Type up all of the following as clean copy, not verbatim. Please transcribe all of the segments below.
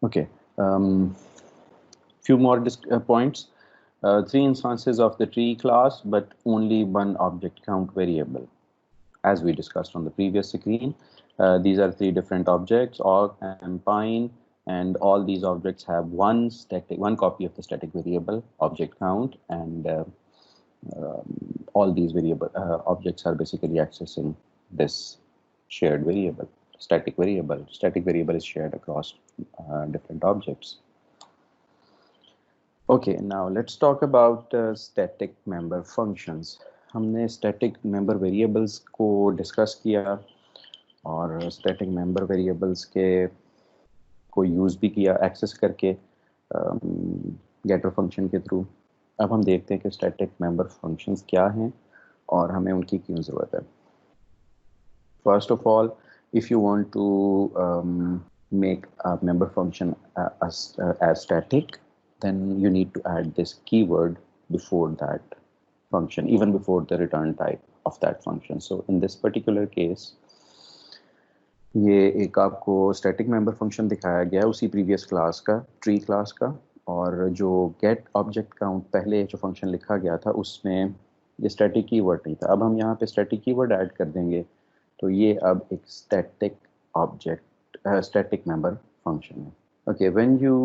Okay. Few more points. Three instances of the tree class, but only one object count variable, as we discussed on the previous screen. These are three different objects, org and pine, and all these objects have one copy of the static variable object count, and all these objects are basically accessing this shared variable, static variable. Static variable is shared across different objects. Okay, now let's talk about static member functions. हमने static member variables को discuss किया और static member variables को use भी किया access करके getter function के through. अब हम देखते हैं कि static member functions क्या हैं और हमें उनकी क्यों ज़रूरत है. First of all, if you want to make a member function as static, then you need to add this keyword before that function, even before the return type of that function. So in this particular case, ये एक आपको static member function दिखाया गया है उसी previous class का, tree class का, और जो get object count पहले जो function लिखा गया था उसमें ये static keyword नहीं था. अब हम यहाँ पे static keyword add कर देंगे तो ये अब एक static object static member function है. Okay, when you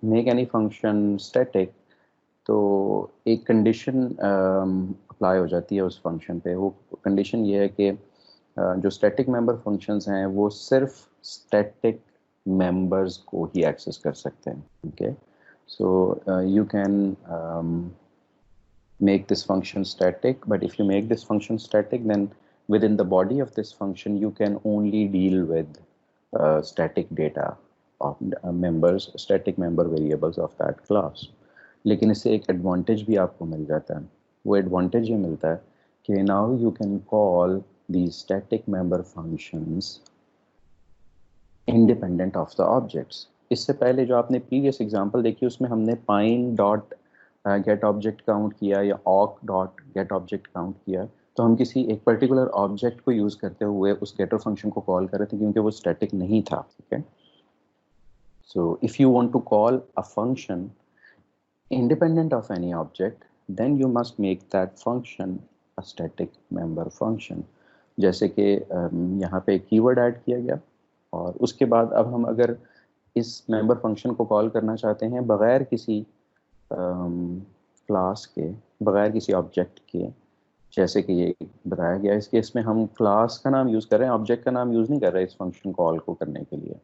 make any function static, तो एक condition apply हो जाती है उस function पे. वो condition ये है कि जो static member functions हैं वो सिर्फ static members को ही access कर सकते हैं. Okay, so you can make this function static, but if you make this function static, then within the body of this function you can only deal with static data of members, static member variables of that class. लेकिन इससे एक advantage भी आपको मिल जाता है. वो advantage ये मिलता है कि now you can call these static member functions independent of the objects. इससे पहले जो आपने previous example देखी उसमें हमने pine dot get object count किया या awk dot get object count किया, तो हम किसी एक particular object को use करते हुए उस getter function को call कर रहे थे क्योंकि वो static नहीं था. Okay? So if you want to call a function independent of any object, then you must make that function a static member function. जैसे कि यहाँ पे कीवर्ड ऐड किया गया और उसके बाद अब हम अगर इस मेंबर फंक्शन को कॉल करना चाहते हैं बगैर किसी क्लास के, बगैर किसी ऑब्जेक्ट के, जैसे कि ये बताया गया, इस केस में हम क्लास का नाम यूज़ कर रहे हैं, ऑब्जेक्ट का नाम यूज़ नहीं कर रहे इस फंक्शन कॉल को करने के लिए.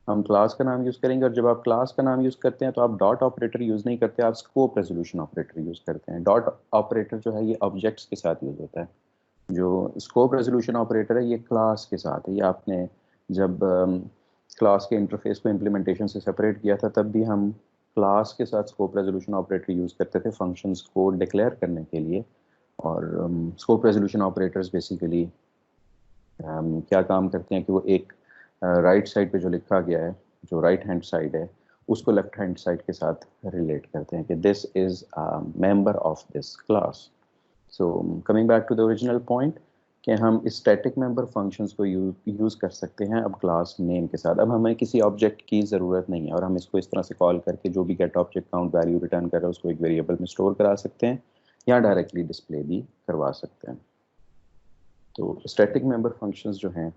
हम क्लास का नाम यूज़ करेंगे और जब आप क्लास का नाम यूज़ करते हैं तो आप डॉट ऑपरेटर यूज़ नहीं करते, आप स्कोप रेजोल्यूशन ऑपरेटर यूज़ करते हैं. डॉट ऑपरेटर जो है ये ऑब्जेक्ट्स के साथ यूज़ होता है, जो स्कोप रेजोल्यूशन ऑपरेटर है ये क्लास के साथ है. ये आपने जब क्लास के इंटरफेस को इम्प्लीमेंटेशन से सेपरेट किया था तब भी हम क्लास के साथ स्कोप रेजोल्यूशन ऑपरेटर यूज़ करते थे फंक्शंस को डिक्लेयर करने के लिए. और स्कोप रेजोल्यूशन ऑपरेटर्स बेसिकली क्या काम करते हैं कि वो एक राइट साइड पे जो लिखा गया है, जो राइट हैंड साइड है, उसको लेफ्ट हैंड साइड के साथ रिलेट करते हैं कि this is a member of this class. So coming back to the original point कि हम स्टैटिक मेंबर फंक्शंस को यूज़ कर सकते हैं अब क्लास नेम के साथ. अब हमें किसी ऑब्जेक्ट की ज़रूरत नहीं है और हम इसको इस तरह से कॉल करके जो भी get object count value return कर रहे हैं उसको एक वेरिएबल में स्टोर करा सकते हैं या डायरेक्टली डिस्प्ले भी करवा सकते हैं. तो स्टैटिक मेंबर फंक्शंस जो हैं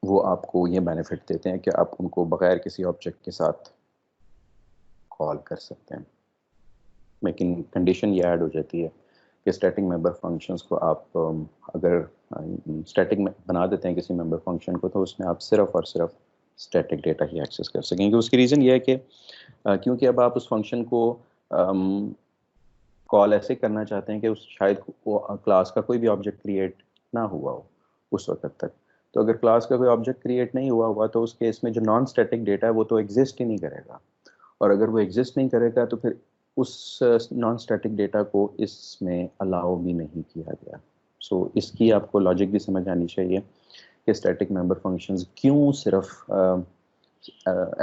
वो आपको ये बेनिफिट देते हैं कि आप उनको बगैर किसी ऑब्जेक्ट के साथ कॉल कर सकते हैं. लेकिन कंडीशन ये ऐड हो जाती है कि स्टैटिक मेंबर फंक्शंस को आप अगर स्टैटिक में बना देते हैं किसी मेंबर फंक्शन को तो उसमें आप सिर्फ और सिर्फ स्टैटिक डेटा ही एक्सेस कर सकेंगे. उसकी रीज़न ये है कि क्योंकि अब आप उस फंक्शन को कॉल ऐसे करना चाहते हैं कि उस शायद वो क्लास का कोई भी ऑब्जेक्ट क्रिएट ना हुआ हो उस वक्त तक. तो अगर क्लास का कोई ऑब्जेक्ट क्रिएट नहीं हुआ तो उस केस में जो नॉन स्टैटिक डेटा है वो तो एग्जिस्ट ही नहीं करेगा, और अगर वो एग्जिस्ट नहीं करेगा तो फिर उस नॉन स्टैटिक डेटा को इसमें अलाउ भी नहीं किया गया. सो इसकी आपको लॉजिक भी समझ आनी चाहिए कि स्टैटिक मेंबर फंक्शंस क्यों सिर्फ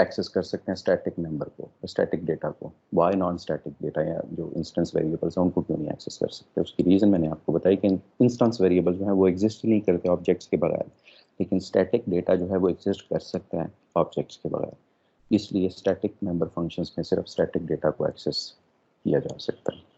एक्सेस कर सकते हैं स्टैटिक मेंबर को, स्टैटिक डेटा को. वाई नॉन स्टैटिक डेटा या जो इंस्टेंस वेरिएबल्स हैं उनको क्यों नहीं एक्सेस कर सकते. उसकी रीज़न मैंने आपको बताई कि इंस्टेंस वेरिएबल्स जो हैं वो एग्जिस्ट ही नहीं करते ऑब्जेक्ट्स के बगैर. लेकिन स्टैटिक डेटा जो है वो एग्जिस्ट कर सकता है ऑब्जेक्ट्स के बगैर, इसलिए स्टैटिक मेंबर फंक्शंस में सिर्फ स्टैटिक डेटा को एक्सेस किया जा सकता है।